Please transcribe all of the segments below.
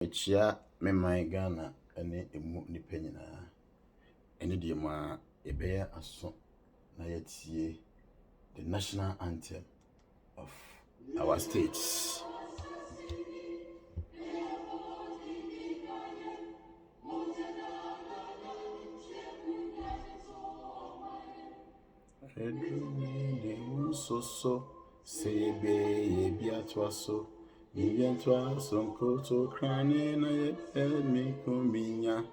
Echia me man Ghana ene emu nipa nyinaa. Ene de ma ebeye aso na yetie the national anthem of our states. So sebe ye biatwaso Ibiantwaso nkoto krane na ye mi kuminya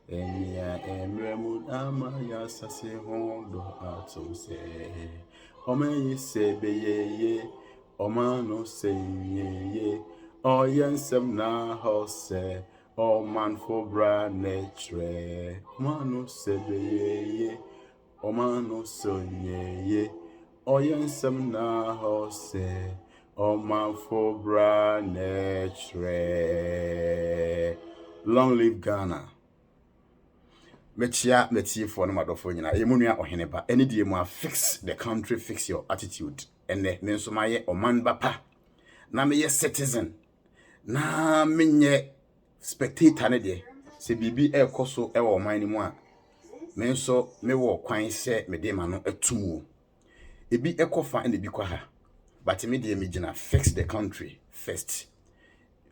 Enya emremu ama ya sase hondo atomse Omenye sebe ye Omano se ye Oyensem na hose Oman for bra netre Omano sebe ye Omano sonye Oyensem na hose Oman for bra netre. Long live Ghana. Mechia for no madofo nyina. Emunua oheneba. Eni die mu fix the country, fix your attitude. Ene me nso maye oman bapa. Na me ye citizen. Na menye spectator ne de. Se bibi ekoso ewo oman ni mu a. Me nso me wo kwan se me de ma no atumu. Ebi ekofa ene bi kwa ha. But me de me gina fix the country first.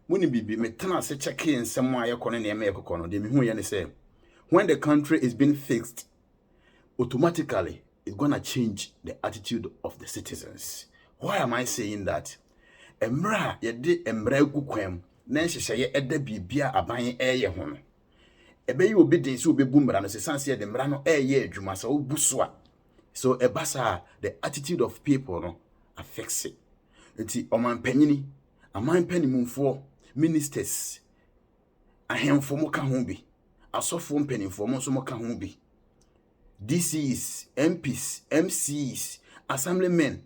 Muni bibi me tana se check in somewhere ye kono na me ekokono de me hu ye ne say when the country is being fixed, automatically it's going to change the attitude of the citizens. Why am I saying that? Emra ye de emra gu kwam na nhyehyɛ ye eda bibia aban eye ho no. Ebe yi obi den se obebu mra no se sanse ye de mra no eye adwuma sa obu so a. So ebasa the attitude of people no affects it. Enti oman panyini, aman panimumfo, ministers, ahemfo mo ka ho bi. Asofo mpanimfo mo so mo ka ho bi. DCs, MPs, MCs, assemblymen,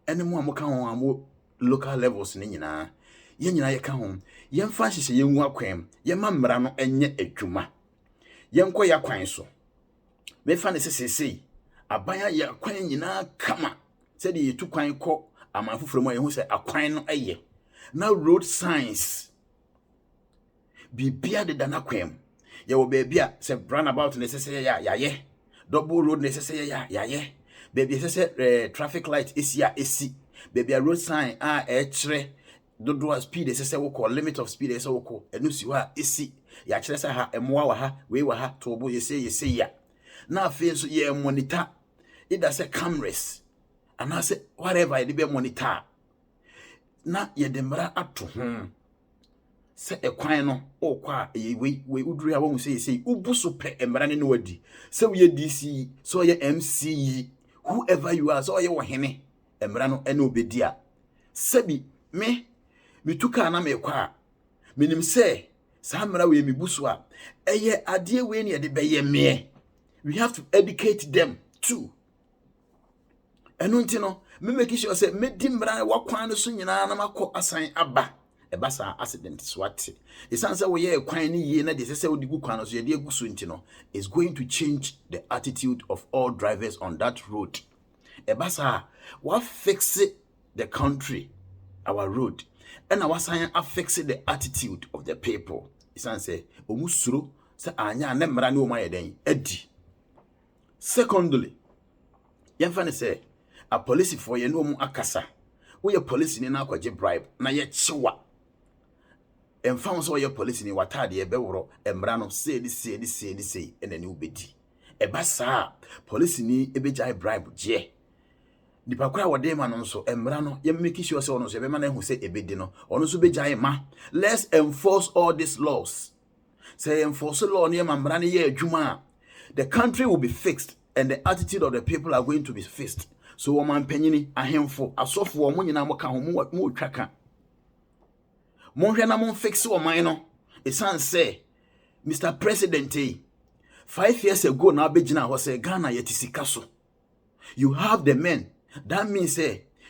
ene mo amoka ho amo local levels ne nyina. Ye nyina ye ka ho. Ye mfa hyehye ye nwu akwam. Ye ma mmara no enye adwuma. Ye nkɔ ya kwan so. Me fa ne sesesei. Abanya ya kwan nyina kama. Se de yetu kwan kɔ amanfoforo mo ye hu se akwan no eye. Na road signs. Bibia de dana kwam. Ye wo baby a se roundabout ne sese ya ye. Double road ne sese ya ye. Baby sese traffic light esi ya esi. Baby a road sign a kire dodo speed sese wo call limit of speed sese wo call enu si wa esi. Ya kire se ha emoa wa ha we wa ha tobo ye say ya. Na afi so ye monitor either say cameras and I say whatever ye be monitor. Na ye demra ato ho. Se ekwan no okwa we uduru a won say ubuso pe emra ne no wadi se we DC so ye MC whoever you are so ye wo hene emra no ene obedi a sebi me tuka na me kwa menim se sa mra we mibuso a eye ade we ne de beye me we have to educate them too eno nti no me make sure say me di mra wa kwan no so nyina na makọ asan aba ebasa accident swat esanse wo ye kwan ni ye na de sese wo digu kwan so ye de aguso nti no is going to change the attitude of all drivers on that road. Ebasa what fix the country, our road, and our sign affects the attitude of the people. Esanse omusuro se anya na mra ne o maye den adi. Secondly, yemfa ne say a police for ye no mu akasa wo ye police ni na akwaje bribe na ye chewa emfa so ye police ni watade e beworo emra no say enani ubedi eba saa police ni ebejai bribe je nipa kwa wode ma no so emra no ye make sure say ono so be ma na hu say ebedi no ono so bejai ma. Let's enforce all these laws. Say enforce law no ye ma mra no ye adwuma, the country will be fixed and the attitude of the people are going to be fixed. So woman panyini ahemfo asofo wo nyina mo ka ho mo twaka monhwe na mon fix woman no esan say Mr. President 5 years ago na abegina ho say Ghana yetisika so. You have the men. That means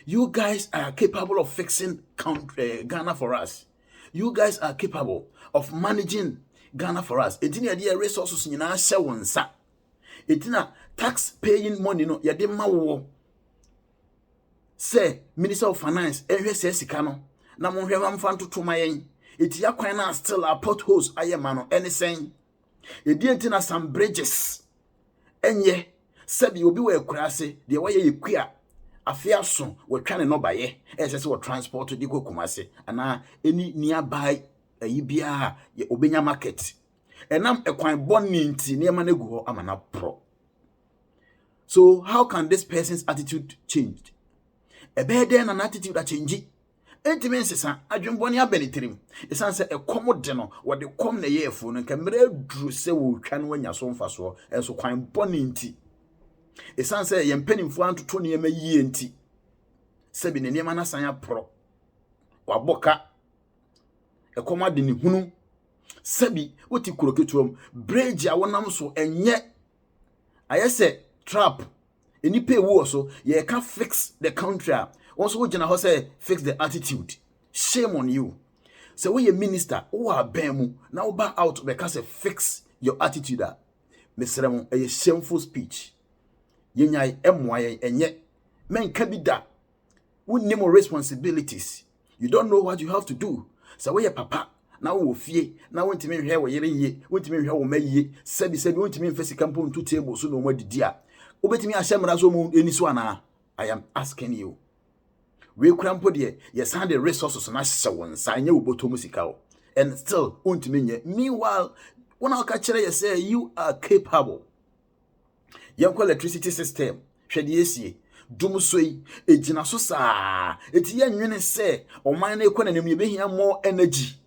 you guys are capable of fixing Ghana for us. You guys are capable of managing Ghana for us. Etina de resources nyina hye wonsa. Etina tax paying money no yede ma wo. Say Minister of Finance ehwe se sika no na monhwe mamfa ntoto mayen It ya kwana still a potholes aye mano anything. Edi na some bridges. Enye sabi obi we kurase de waye yekua afia so we twane no baye ese we transport di Kumasi ana any nearby ayi bia ye obenya market enam ekwan bonni nti ne ma na gu ho amana pro. So how can this person's attitude change? Ebe den an attitude a change. Enti sesa adwenboni abenitirim esan se ekomode no wode kom na yefu no kamera duru se wo twa no anya so mfaso enso kwan boni nti esan se ye mpanimfo antoto ne yema yie nti sebi ne nema na san apro waboka ekomade ne hunu sebi woti kuroketuom bridge a wonam so enye ayese trap enipa ewu so ye can fix the country. Also, we general say fix the attitude. Shame on you. So we a minister who are bemu now back out because fix your attitude. Mr. A shameful speech. Yenyai MY and yet men can be that. We need more responsibilities. You don't know what you have to do. So we a papa. Now we fear. Now want to mean here we ye. Want to mean here we may ye. Said want to mean face campo 2 tables so no more dear. Obeti me a shamrazo moon any swana. I am asking you. We crampo de yes hand the resources na hye sanye uboto musika and still untimi meanwhile when I catch you say you are capable. Yanko electricity system hwede esie dum soi ejina so saa eti ya nwene se oman na ekwana nem ye behia more energy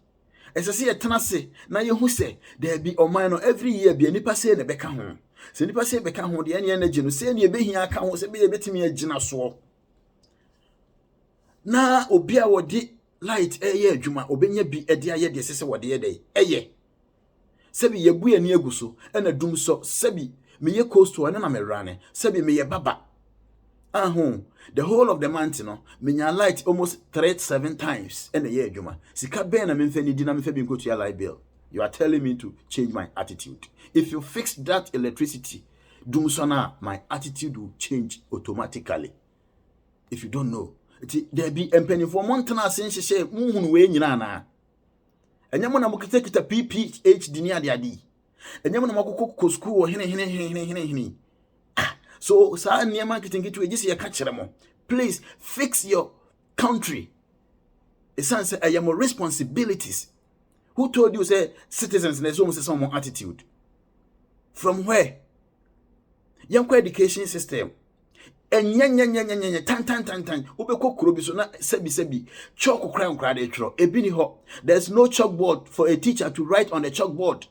esese ye tenase na ye hu se there be oman no every year be nipa se ne beka ho se nipa se beka ho de energy no se ne ye behia aka ho se be ye betimi agina so na obi a wodi light eye adwuma obenya bi ede aye de sese wode ye dey eye sebi ye bu ani aguso na dum so sebi me ye coast na me rane sebi me ye baba the whole of the month no me nya light almost 37 times na ye adwuma sika ben na me mfa ni di na me fa bi nkotu ya light bill. You are telling me to change my attitude. If you fix that electricity dum so na my attitude will change automatically. If you don't know there be empenifo montana asenhye muhunu we nyina na enyamo na mukitekita PPH dini ade enyamo na makokko school hene so sa niema kitingitu ejisi ya kachire mo. Please fix your country. Essence I am responsibilities. Who told you say citizens there's almost some attitude? From where? Young education system. And tan ubeko kurobi so na sebi chalk cry on crowd etro ebini ho. There's no chalkboard for a teacher to write on the chalkboard.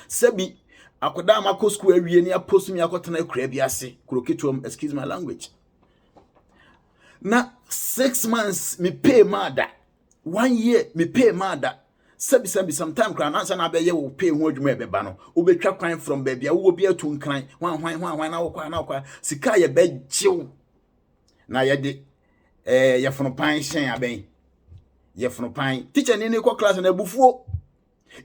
Sebi akoda mako school awie ni apost mi akotena kura bi ase kuroketuom, excuse my language. Na 6 months me pay mada, 1 year me pay mada. Sebi sometime kra na na be ye wo pay ho adwuma ebeba no obetwa kwan from baby a wo bi atu nkran hwan na wo kwa sika ye bejew na ye de ye fono pan hyen aben ye fono pan teacher ni ko class na bufuo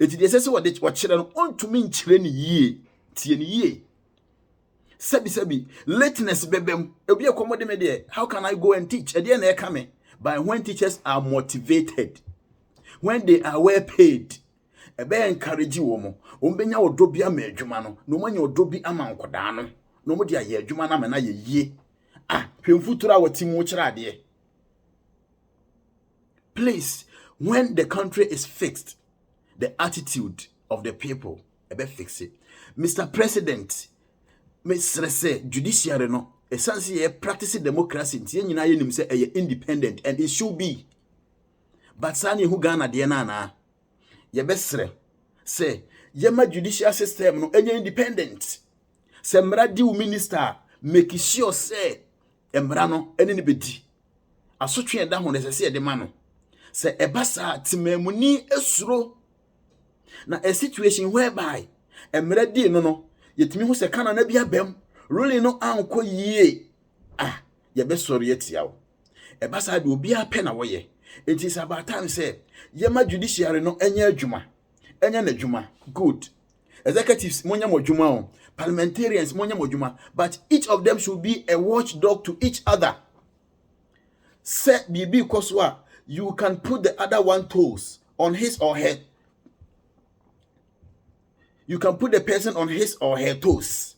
eti de sese wo de kire no ontumi nkire ni yie tie ni yie sebi lateness bebem obi akomode me de how can I go and teach e de na e kame by when teachers are motivated, when they are well paid, ebe encourage womo ombenya odobi ama adwuma no no manya odobi ama nkoda no no mo de aye adwuma na na ye yie hwemfutura watimu kira ade. Please, when the country is fixed, the attitude of the people ebe fix it. Mr. President, Mr. Say judiciary no essentially ye practice democracy nti nyina ye nim say independent and it should be. But sani hu Ghana de na ye besre say yema judicial system no enye independent. Se mra di minister make sure say emra no ene ne bedi asotwe eda ho ne se de ma no se ebasa timamuni esuro na a situation whereby emra di no yetimi hu se kana na bia bem really no anko yie ye besori yetiawo ebasa de obi apɛ na woye. It is about time say yema judiciary no enye adwuma enye na adwuma good, executives monya modwuma o, parliamentarians monya modwuma, but each of them should be a watchdog to each other. Say bibi koswa you can put the other one toes on his or her, you can put the person on his or her toes.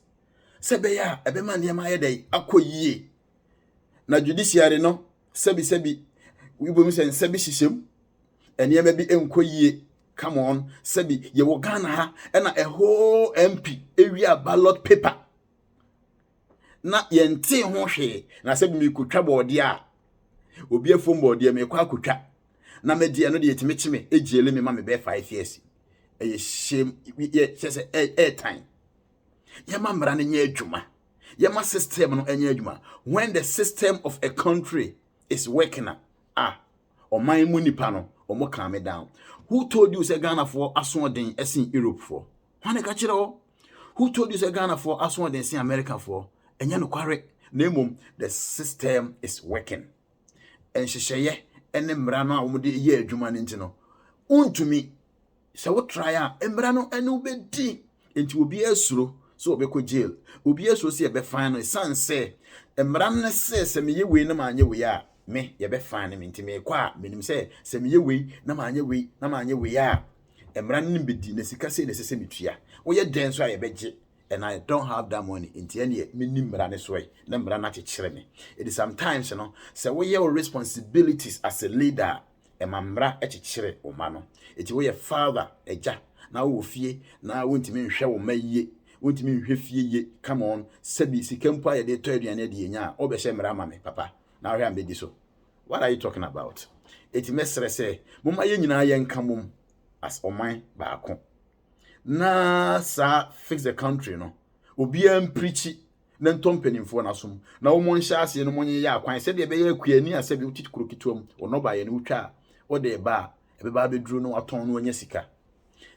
Sebeya, ebema niyama yede akoye. Na judiciary no, sebi, we will say sebi shishem, and ye may be enkoye. Come on, sebi, ye wo Ghana ha, and a whole MP area ballot paper. Na yente ho hwe, na sebi mi kutwa board ya. Obi efom board ya me kwa kutwa. Na me dia no de yetime chime, ejiele me ma me be 5 years. Eye shame, ye say time. Yama mra ne nya adwuma. Yama system no enya adwuma. When the system of a country is working, oman mu nipa no, omo calm down. Who told you say Ghana for aswon esin Europe for? Hwane ka kire wo? Who told you say Ghana for aswon esin America for? Enya no kware. Na emom the system is working. Enhyehyeye ene mra no a omo de ye adwuma ne nti no. Untumi se wo try a mra no ene obedi. Enti obi asuro so obeko jail. Obi asuro se ebe fine no san se mra no se me ye we na ma anye we a me ye be fine me ntime kwa menim se me ye we na ma anye we a emra no bedi na sika se na se metua wo ye den so a ye beje, and I don't have that money nti ene menim mra ne so na mra na kekere me. It is sometimes say wo your responsibilities as a leader emamra ekekere o ma no. Eti wo ye father eja na wo fie na wo ntime nhwe wo maye wontimi nhwe fie ye. Come on, sebi sika mpo a ye de to aduane de nya o be hye mra ma me papa. Now here am be so. What are you talking about? It mesre say mama ye nyina ye nka mum as oman baako. Na sa fix the country no. Obi am preachi na ntompanimfo na som. Na wo mon hya ase no monye ya akwan se de be ye akuani a se be utiti kurokituam. Ono ba ye no utwa o de ba e be ba be duru no waton no nya sika.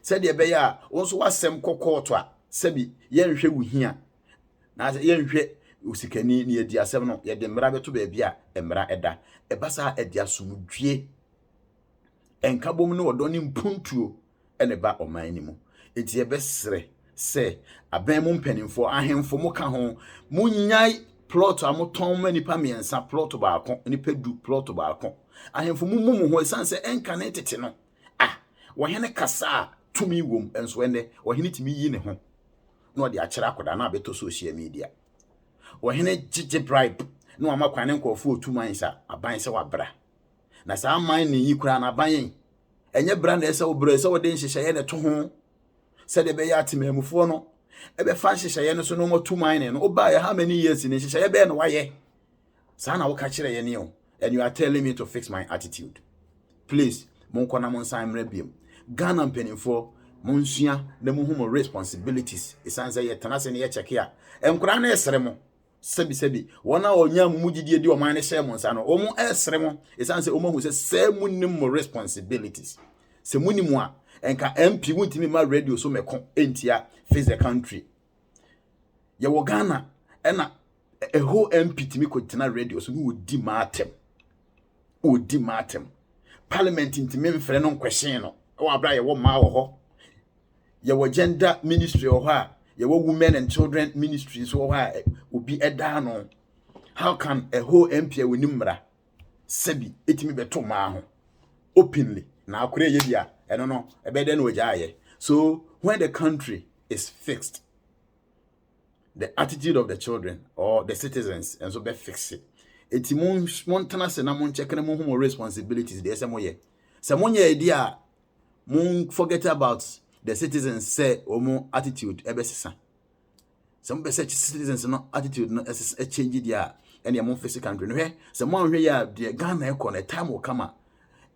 Se de be ya wo so wasem kokoto a sebi ye nhwe wo hia. Na ye nhwe usikani ni edi asem no ye de mra beto ba bia emra eda ebasa edi asomdwie enkabom ne wodoni mpuntuo ene ba oman ni mu. Enti ebesre se aban mu mpanimfo ahemfo mu ka ho munyai plot amoton manipa miensa plot baako nipa du plot baako ahemfo mu ho esanse enka ne tete no wo hene kasa tumi wom enso ene wo hene timi yi ne ho na odi akira akoda na abeto social media. Wo hene gigi bribe no amakwane nkofo otuman sa aban se wabra na sa aman ni yikura na aban enye bra na ese obro ese wo de nhyehyeye ne to ho se de be ya atemamufo no ebe fa nhyehyeye no so no mo tuman ne no oba ya how many years ni nhyehyeye be no waye sa na wo ka kire ye ne o, and you are telling me to fix my attitude. Please monko na monsan mra biem. Ghana mpanimfo monsua na mo humo responsibilities esanse ye tanase ne ye check ya enkura na esere mo sebi wona onya mu gidie di o man ne share mo nsa no o mu esere mo esanse o mo hu se munim mo responsibilities se munim a enka MP wuntimi ma radio so meko entia face the country ye wo Ghana ena a whole MP timi ko tina radio so wo di matem parliament ntimi mfre no nkwehyen no wo abra ye wo ma wo ho ye wo gender ministry ho a ye wo women and children ministries ho a obi eda no. How can a whole MP we nimra sebi etimi beto ma ho openly na akure ye bia eno no ebede na ojaye. So when the country is fixed, the attitude of the children or the citizens and so be fix it. Eti montana se na mon check na mon responsibilities de semoye dia mon forget about the citizens say omo attitude ebesesa. Some be such citizens no attitude no a change dia and your mon face country no he se mon hwe ya de Ghana e ko na time will come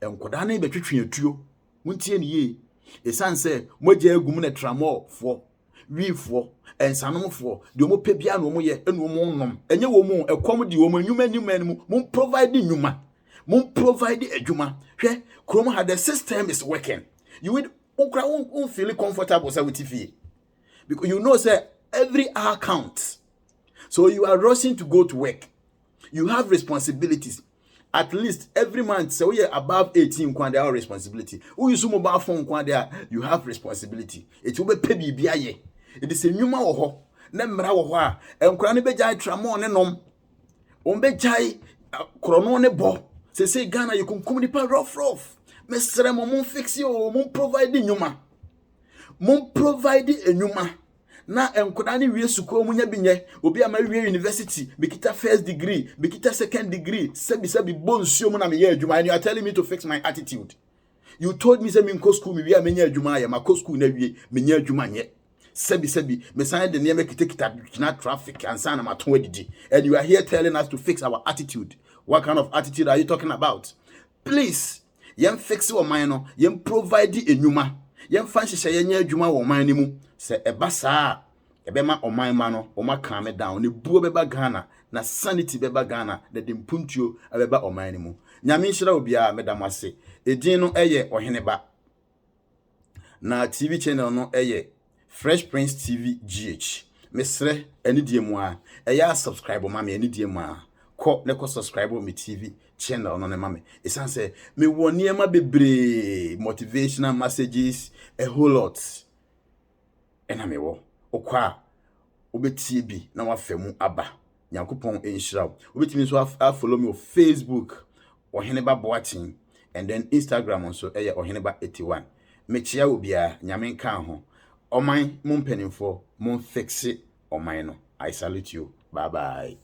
enkoda na betwetwe atuo muntie ne ye esan se moja agum na tramo fo wifo ensanomfo de omo pe bia na omo ye enu omo nnom enye wo mu ekom de omo nyuma mu mun provide nyuma mun provide adwuma hwe krom ha the system is working. You would feel comfortable say with TV because you know say every hour counts. So you are rushing to go to work. You have responsibilities. At least every month, so you're above 18, they have responsibility. Who use mobile phone, you have responsibility. It will be pay biaye. It is a new ho. Nembra wa. And Krani bejai tramon and nom. Ombejai chrono ne bo. Say Ghana, you can come rough. Mesrɛ mo mon fix o mon provide nyuma. Mon provide enyuma. Na enkoda ne wie suko mu nya binye obi ama wie university bikita first degree bikita second degree sebi bonsuo mu na me ye adwuma, and you are telling me to fix my attitude. You told me say me go school me wie amenya adwuma ya ma school na wie menya adwuma nye sebi me sign the name kita traffic and sign ma ton adidi, and you are here telling us to fix our attitude. What kind of attitude are you talking about? Please, yem fix your mind no, yem provide enyuma, yem fan hye yenya adwuma wo man ni mu. Se eba saa ebema oman ma no o ma calm down ne buo beba Ghana na sanity beba Ghana na de mpuntuo beba oman ni mu. Nyame nhira obi a medam ase edin no eye Oheneba na TV channel no eye Fresh Prince TV GH. Mesre anidie mu a eya subscribe ma me anidie mu a ko ne ko subscribe me TV channel no ne ma me esan se me woni ema bebre motivational messages a whole lot. Ena me wo okwa obetie bi na wafemu aba Nyankopon enhyira wo. Obetimi so follow me on Facebook Oheneba Boatin, and then Instagram also Oheneba 81. Mechia obia nyame kan ho. Oman mon penimfo mon fixe oman no. I salute you. Bye bye.